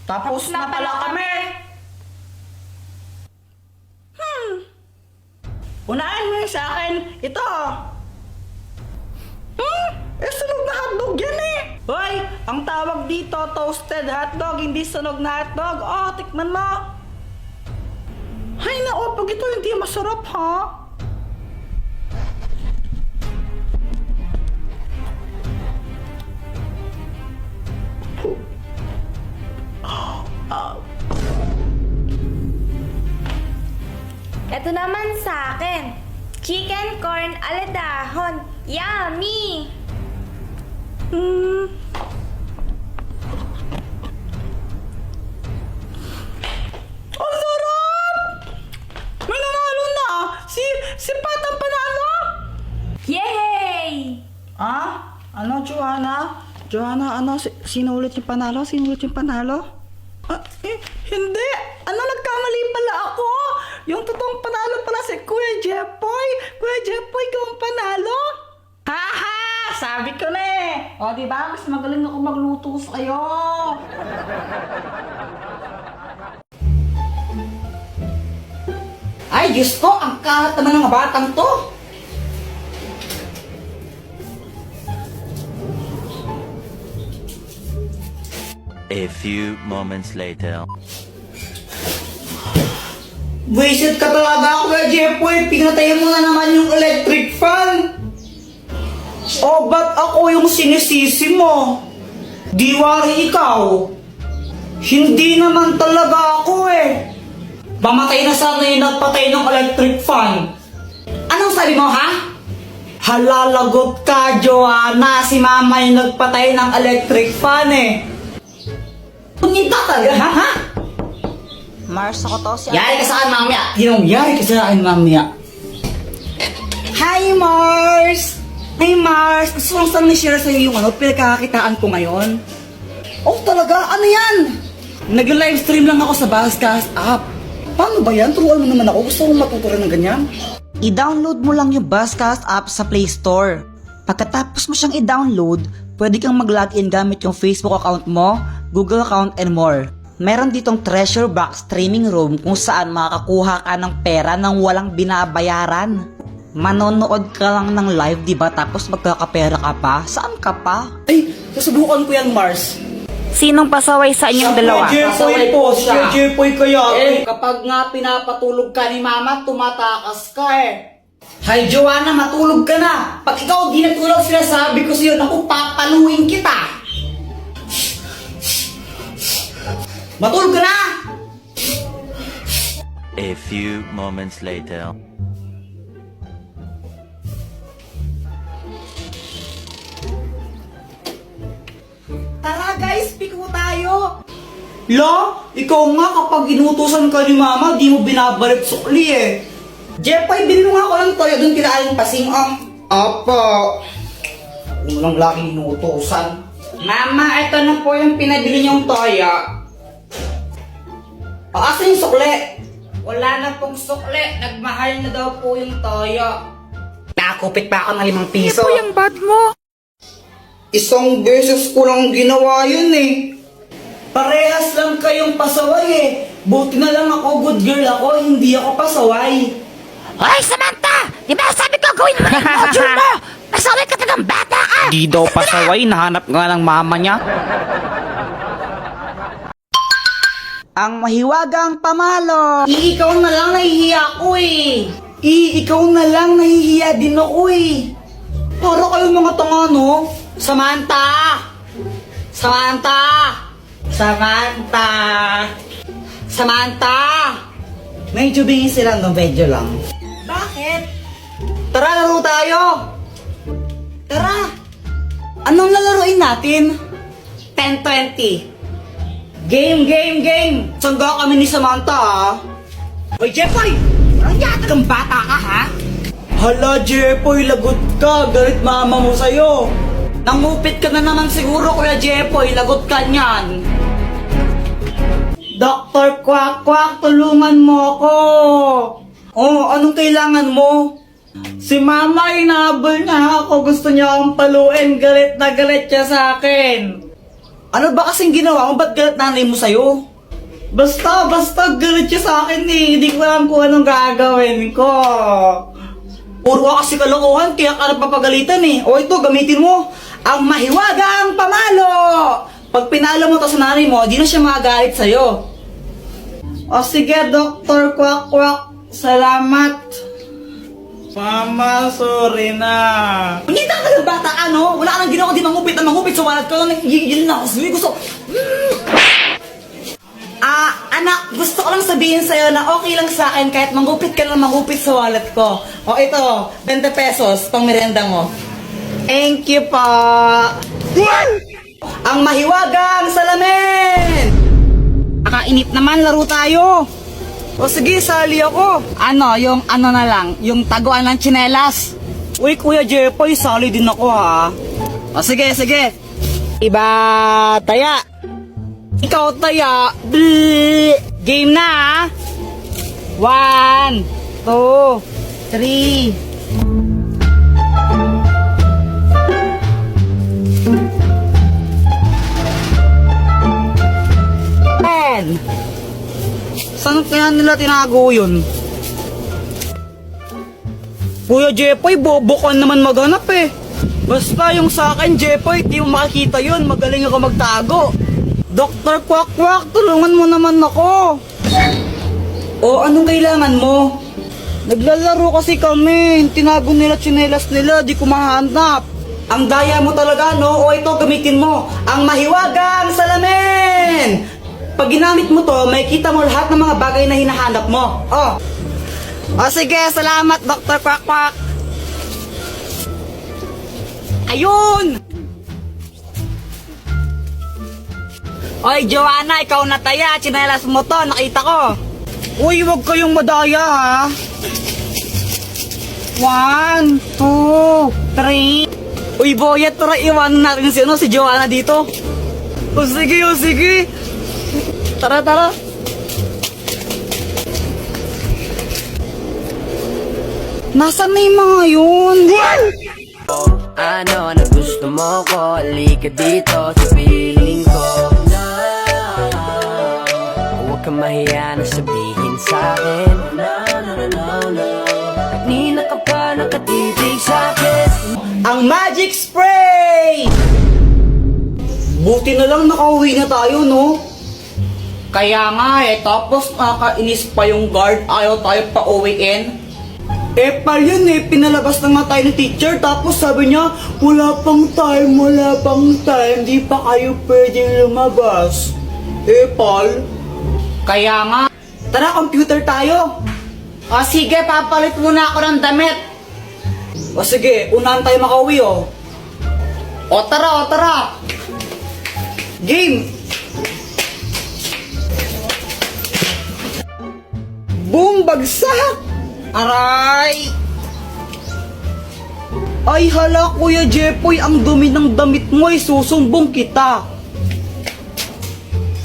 Tapos na pala kami. Unahin mo yun sa akin. Ito. Sunog na hotdog yan eh. Hoy, ang tawag dito, toasted hotdog, hindi sunog na hotdog. Oh, tikman mo. Hay na, pag ito hindi masarap ha. Ito naman sa akin. Chicken corn aladahon. Yummy! Ang sarap! May nanalo na! Si Pat ang panalo! Yay! Ano, Joanna? Joanna, ano? Sino ulit yung panalo? Sino ulit yung panalo? Hindi! Ano, nagkamali pala ako! Yung totoong panalo pala si Kuya Jepoy! Kuya Jepoy, ikaw ang panalo! Haha! Sabi ko na eh! O, diba? Mas magaling ako magluto sa'yo! Ay, Diyos ko! Ang kalat naman ng batang to! A few moments later. Visit ka talaga, Kuya Jepoy! Pinatay mo na naman yung electric fan! O, ba't ako yung sinisisi mo? Di wari ikaw? Hindi naman talaga ako eh! Mamatay na sana yung nagpatay ng electric fan! Anong sabi mo, ha? Halalagot ka, Joanna! Si Mama yung nagpatay ng electric fan eh! Punita talaga, ha? Mars, ako to si Yari ka sa akin mamaya. Yari ka sa akin mamaya. Hi, Mars! Hi, Mars! Gusto kong saan share sa'yo yung pinagkakakitaan ko ngayon. Oh, talaga? Ano yan? Nag-livestream lang ako sa Buzzcast app. Paano ba yan? Turuan mo naman ako. Gusto kong matuto rin ng ganyan. I-download mo lang yung Buzzcast app sa Play Store. Pagkatapos mo siyang i-download, pwede kang mag-login gamit yung Facebook account mo, Google account, and more. Meron ditong treasure box streaming room kung saan makakakuha ka ng pera nang walang binabayaran. Manonood ka lang ng live, diba? Tapos magkakapera ka pa? Saan ka pa? Ay, susubukan ko yan, Mars. Sinong pasaway sa inyong dalawa? Jepoy po. Siya Jepoy kaya. Kapag nga pinapatulog ka ni Mama, tumatakas ka eh. Hi, Joanna, matulog ka na. Pag ikaw di natulog, sinasabi ko sa'yo, naku, papaluin kita. Matulog ka na! A few moments later. Tara guys, piko tayo! La, ikaw nga kapag inutusan ka ni Mama, di mo binabalik sukli eh. Jepoy, bilhin mo nga ako ng toyo doon kila Aling Pasing, Opo. Walang laging inutusan. Mama, ito na po yung pinabili niyong toyo. Asan yung sukli? Wala na pong sukli. Nagmahal na daw po yung toyo. Nakakupit pa ako ng 5 piso. yung bad mo? Isang beses ko lang ginawa yun eh. Parehas lang kayong pasaway eh. Buti na lang ako, good girl ako, hindi ako pasaway. Hoy, Samantha! Di ba sabi ko gawin mo yung module mo? Pasaway ka talagang bata ka! Di daw pasaway, nahanap nga ng mama niya. Ang mahiwagang pamalo. Ikaw na lang nahihiya ako eh. Ikaw na lang nahihiya din ako eh. Para kayong mga tanga no? Samantha! Samantha! Samantha! Samantha! Medyo bingin sila no, medyo lang. Bakit? Tara, laro tayo! Tara! Anong lalaroin natin? 10-20. Game! Sangga kami ni Samantha ah. Hoy, Jepoy! Parang yata kang bata ka ha? Hala, Jepoy, lagot ka. Galit mama mo sa'yo. Nangupit ka na naman siguro, Kuya Jepoy. Lagot ka niyan. Dr. Quack Quack, tulungan mo ako. Oh, anong kailangan mo? Si Mama, inahabol niya ako. Gusto niya akong paluin. Galit na galit siya sa akin. Ano ba kasing ginawa mo? Ba't galit nanay mo sa'yo? Basta galit siya sa akin eh. Hindi ko alam kung anong gagawin ko. Puro ka kasi kalokohan, kaya ka napapagalitan eh. O ito, gamitin mo ang mahiwagang pamalo. Pag pinalo mo to sa nanay mo, di na siya magagalit sa'yo. O sige, Dr. Quack Quack. Salamat. Mama, sorry na. Hindi ka ng bata ka, no? Wala ka nang ginawa, di mangupit na mangupit. So, walat ka lang, yun na ako. Gusto. Anak, gusto ko lang sabihin sa'yo na okay lang sa akin kahit mangupit ka lang mangupit sa wallet ko. O ito, 20 pesos, pang merenda mo. Thank you po. Ang mahiwagang salamin! Nakainip naman, laro tayo. O sige, sali ako. Ano, yung ano na lang, yung taguan ng tsinelas. Uy, Kuya Jepoy, sali din ako ha. O sige. Iba, taya. Ikaw taya. Bleh. Game na ha. 1, 2, 3. Saan kaya nila tinago yun? Kuya Jepoy, bobo ka naman maghanap eh. Basta yung sa akin, Jepoy, di mo makikita yun. Magaling ako magtago. Dr. Quack Quack, tulungan mo naman ako. O, anong kailangan mo? Naglalaro kasi kami. Tinago nila tsinelas nila, di ko mahanap. Ang daya mo talaga, no? O ito, gamitin mo. Ang mahiwagang salamin! Pag ginamit mo to, makikita mo lahat ng mga bagay na hinahanap mo. Oh. O sige, salamat Dr. Quack Quack. Ayun! Oy, Joanna, ikaw na taya. Tsinelas mo to, nakita ko. Uy, wag kayong madaya ha. 1, 2, 3. Uy, Boyet, tara iwanan natin si Joanna dito. O sige. Tara. Nasaan na yung mga yun? Ano na gusto mo ko? Halika dito sa piling ko na huwag kang mahiya na sabihin sa'kin. Kanina ka pa nakatitig sa'kin. Ang magic spray! Buti na lang nakauwi na tayo, no? Kaya nga eh, tapos nakakainis pa yung guard, ayaw tayo pa uwiin. Eh pal yun eh, pinalabas na nga tayo ni teacher, tapos sabi niya, wala pang time, di pa kayo pwedeng lumabas. Eh pal, kaya nga, tara computer tayo. O sige, papalit muna ako ng damit. O sige, unahan tayo makauwi oh. O tara. Game! Boom! Bagsak! Aray! Ay hala, Kuya Jepoy, ang dumi ng damit mo ay susumbong kita.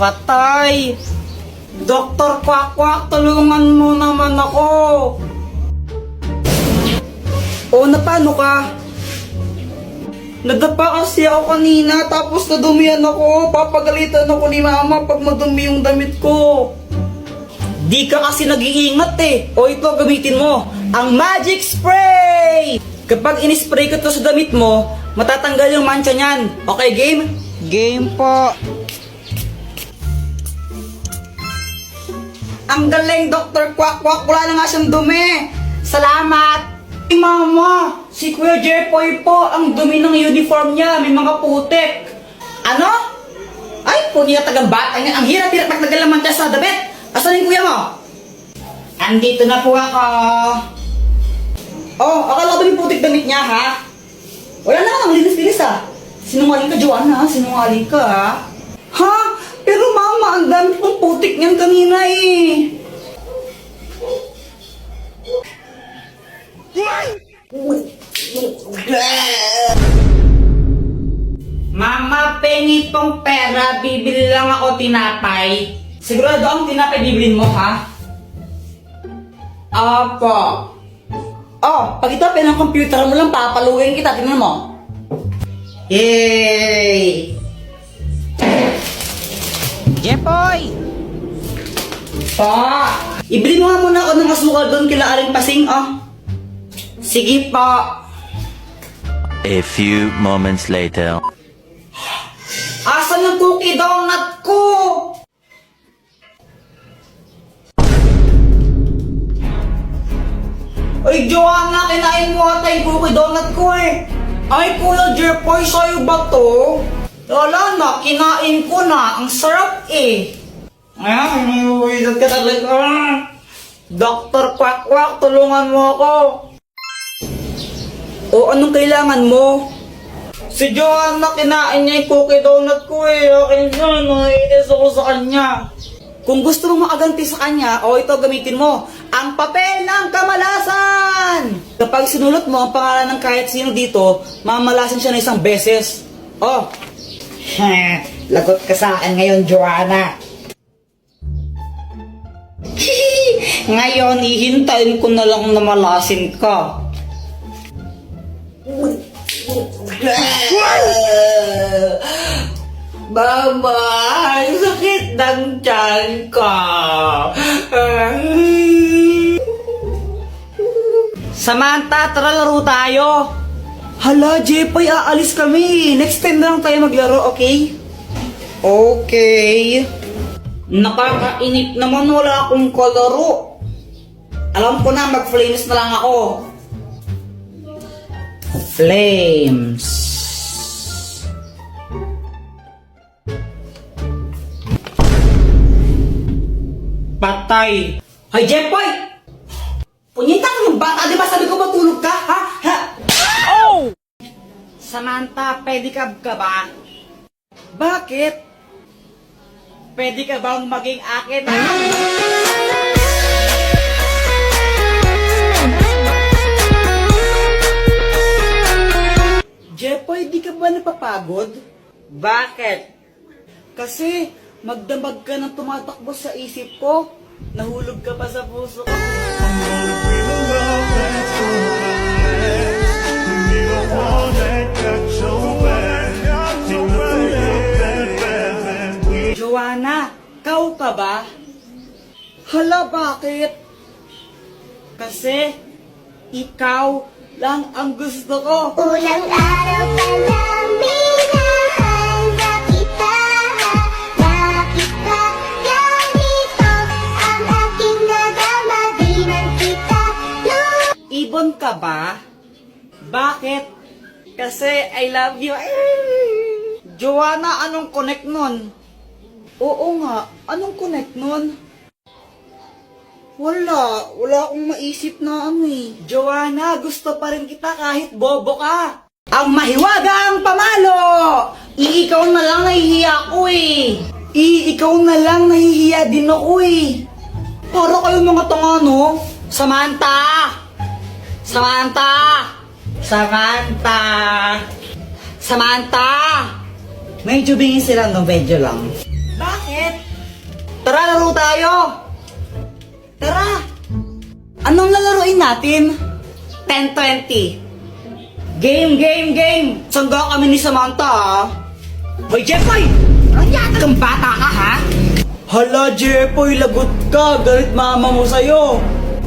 Patay! Dr. Quack Quack, tulungan mo naman ako. O, napano ka? Nadapa kasi ako kanina, tapos nadumihan ako. Papagalitan ako ni mama pag madumi yung damit ko. Di ka kasi nag-iingat eh. O ito, gamitin mo. Ang magic spray! Kapag in-spray ko to sa damit mo, matatanggal yung mancha niyan. Okay, game? Game po. Ang galing, Dr. Quack Quack. Wala na nga siyang dumi. Salamat. Hey, mama, si Kuya Jepoy po, ang dumi ng uniform niya. May mga putik. Ano? Ay, po niya taga-bata niya. Ang hirap-hirap magtagalaman siya sa damit. Asan yung kuya mo? Andito na po ako. Oh, akala ko yung putik damit niya, ha? Wala na, ang linis-linis, ha? Sinungaling ka, Joanna, sinungaling ka, ha? Ha? Pero mama, ang dami pong putik niyan kanina, eh. Mama, pengi pong pera, bibili lang ako tinapay. Sigurado ang tinapay bibilin mo, ha? Opo. Oh, pag ito ng computer mo lang, papaluin kita. Tingnan mo. Yay! Jepoy! Pa! Ibili mo nga muna ako ng asukal doon kila Aling Pasing, ah. Sige pa. A few moments later. Asan yung cookie donut ko? Ay, Joanna, kinain mo ata yung cookie donut ko eh. Ay, Kuya Jepoy, sa'yo ba to? Wala na, kinain ko na. Ang sarap eh. Ay, mawilat ka talaga. Dr. Quack Quack, tulungan mo ako. O, anong kailangan mo? Si Joanna, kinain niya yung cookie donut ko eh. Akin yun, naiinis ako sa kanya. Kung gusto mo makaganti sa kanya, o ito gamitin mo, ang papel ng kamalasan! Kapag sinulot mo ang pangalan ng kahit sino dito, mamalasan siya na isang beses. Oh, lagot ka sa akin ngayon, Joanna. Ngayon, ihintayin ko na lang na malasin ka. Mama, ang sakit ng tiyan ko. Samantha, tara laro tayo. Hala, Jepoy, aalis kami. Next time na lang tayo maglaro, okay? Okay. Nakakainip naman, wala akong kalaro. Alam ko na, mag-flames na lang ako. Flames. Patay. Hoy, Jepoy! Punyita ka yung bata, di ba sabi ko matulog ka, ha? Ha? Oh! Samantha, pedicab ka ba? Bakit? Pwede ka bang maging akin? Jepoy, di ka ba napapagod? Bakit? Kasi magdamag ka ng tumatakbo sa isip ko. Nahulog ka pa sa puso ko. Joanna, kau ka ba? Hala, bakit? Kasi ikaw lang ang gusto ko. Ulang araw pa lang minahanda kita. Bakit ba ganito ang aking nadama? Di man kita Ibon ka ba? Bakit? Kasi I love you. Joanna, anong connect nun? Oo nga, anong connect nun? Wala akong maisip na ano eh. Joanna, gusto pa rin kita kahit bobo ka. Ang mahiwagang pamalo! Ikaw na lang nahihiya ko eh. Ikaw na lang nahihiya din ako eh. Para kayong mga tanga, no? Samantha! Samantha! Samantha! Samantha! Medyo bingin sila, no? Medyo lang. Bakit? Tara, laro tayo! Tara! Anong lalaroin natin? 10-20. Game! Sangga kami ni Samantha, ha? Hoy, Jepoy! Anong yata kang bata ka, ha? Hala, Jepoy, lagot ka. Galit mama mo sa'yo.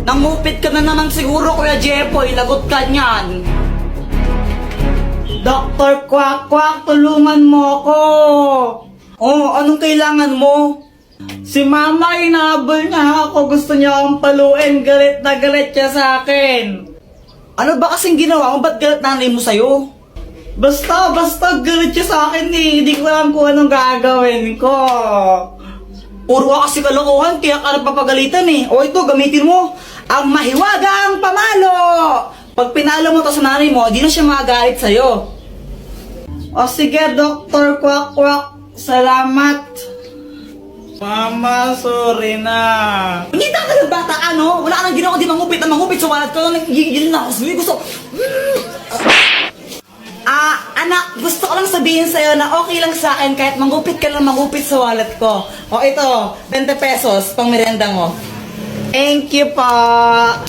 Nangupit ka na naman siguro, Kuya Jepoy. Lagot ka niyan. Dr. Quack Quack, tulungan mo ako. Oh, anong kailangan mo? Si Mama, inahabol niya ako. Gusto niya akong paluin. Galit na galit siya sa akin. Ano ba kasing ginawa mo? Ba't galit nanay mo sa'yo? Basta galit siya sa akin eh. Hindi ko alam kung anong gagawin ko. Puro ka kasi kalokohan, kaya ka napapagalitan eh. O ito, gamitin mo. Ang mahiwagang pamalo! Pag pinalo mo to sa nanay mo, di na siya magagalit sa'yo. O sige, Dr. Quack Quack. Salamat. Mama, sorry na. Hindi ka ng bata ka, no? Wala ka nang ginawa, di mangupit sa wallet ko. Nagigil na ako. Sabi, gusto... anak, gusto ko lang sabihin sa'yo na okay lang sa akin kahit mangupit ka lang mangupit sa wallet ko. O ito, 20 pesos, pang merenda mo. Thank you pa.